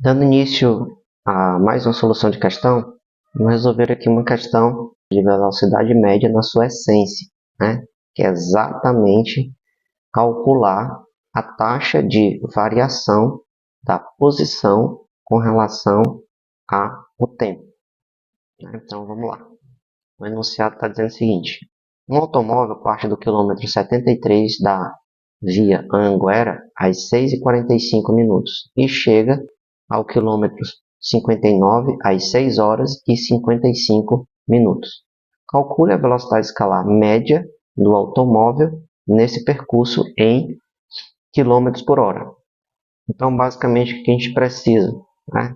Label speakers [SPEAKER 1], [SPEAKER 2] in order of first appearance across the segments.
[SPEAKER 1] Dando início a mais uma solução de questão, vamos resolver aqui uma questão de velocidade média na sua essência, né? Que é exatamente calcular a taxa de variação da posição com relação ao tempo. Então vamos lá. O enunciado está dizendo o seguinte: um automóvel parte do quilômetro 73 da via Anhanguera às 6h45 e chega ao quilômetro 59 às 6 horas e 55 minutos. Calcule a velocidade escalar média do automóvel nesse percurso em quilômetros por hora. Então, basicamente, o que a gente precisa, né?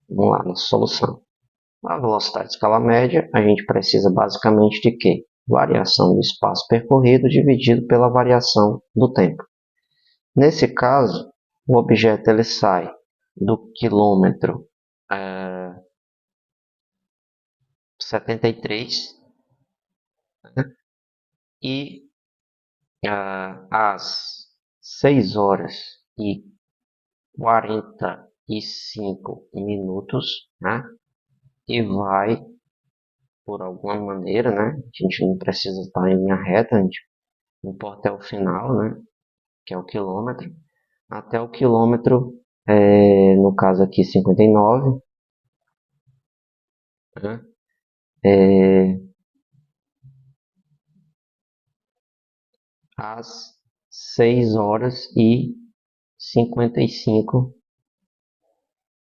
[SPEAKER 1] Vamos lá, nossa solução. A velocidade escalar média, a gente precisa basicamente de quê? Variação do espaço percorrido dividido pela variação do tempo. Nesse caso, o objeto ele sai do quilômetro 73, né? E às 6 horas e 45 minutos, né? E vai, por alguma maneira, né? A gente não precisa estar em linha reta, a gente importa é o final, né? Que é o quilômetro, até o quilômetro, no caso aqui 59, né? Às 6 horas e 55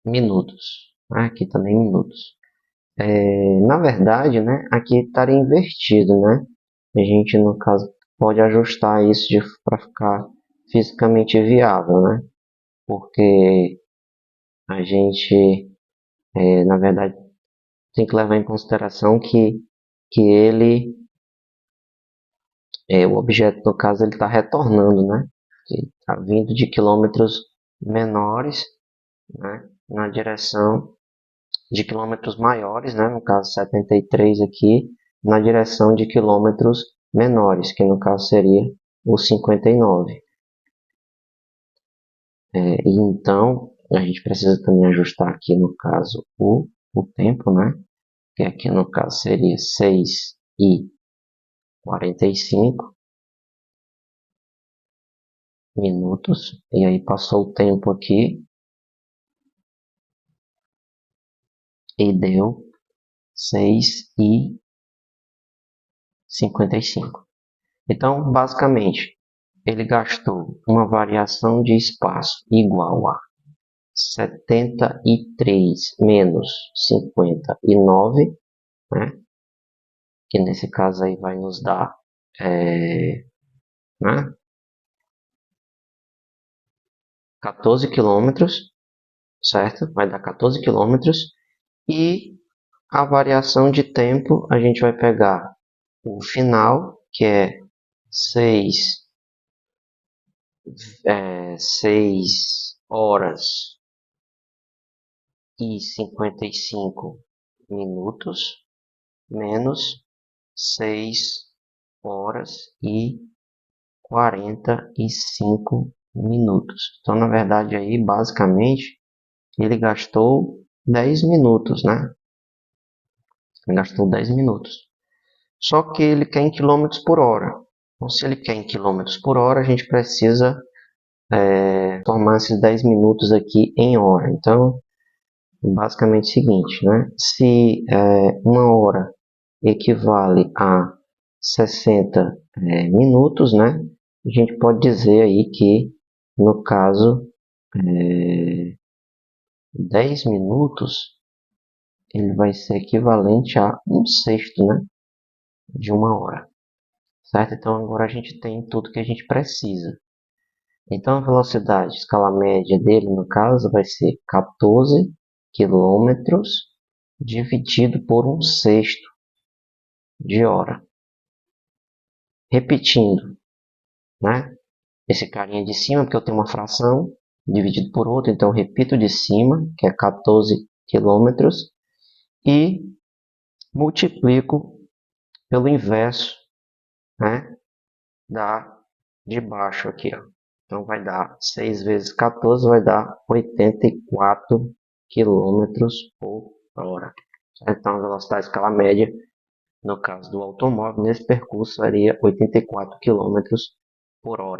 [SPEAKER 1] minutos. Aqui também minutos. Na verdade, né, aqui estaria invertido, né? A gente, no caso, pode ajustar isso para ficar fisicamente viável, né? Porque a gente, na verdade, tem que levar em consideração que ele, o objeto, no caso, ele está retornando, né? Está vindo de quilômetros menores, né, na direção de quilômetros maiores, né, no caso 73 aqui, na direção de quilômetros menores, que no caso seria o 59. E então, a gente precisa também ajustar aqui no caso o tempo, né, que aqui no caso seria 6h45 minutos, e aí passou o tempo aqui e deu 6h55. Então, basicamente, ele gastou uma variação de espaço igual a 73 menos 59, né? Que nesse caso aí vai nos dar, né? 14 quilômetros, certo? Vai dar 14 quilômetros. E a variação de tempo, a gente vai pegar o final, que é 6 horas e 55 minutos, menos 6 horas e 45 minutos. Então, na verdade, aí, basicamente, ele gastou 10 minutos, né? Ele gastou 10 minutos. Só que ele quer em quilômetros por hora. Então, se ele quer em quilômetros por hora, a gente precisa transformar esses 10 minutos aqui em hora. Então, basicamente é o seguinte, né? Se uma hora equivale a 60 minutos, né? A gente pode dizer aí que, no caso, 10 minutos, ele vai ser equivalente a 1/6, né? De uma hora, certo? Então, agora a gente tem tudo que a gente precisa. Então, a velocidade, escala média dele, no caso, vai ser 14 quilômetros dividido por 1/6 de hora. Repetindo, né? Esse carinha de cima, porque eu tenho uma fração dividido por outra, então eu repito de cima, que é 14 quilômetros, e multiplico pelo inverso, né, de baixo aqui, ó. Então vai dar 6 vezes 14 vai dar 84 quilômetros por hora. Então a velocidade de escala média, no caso do automóvel, nesse percurso seria 84 quilômetros por hora.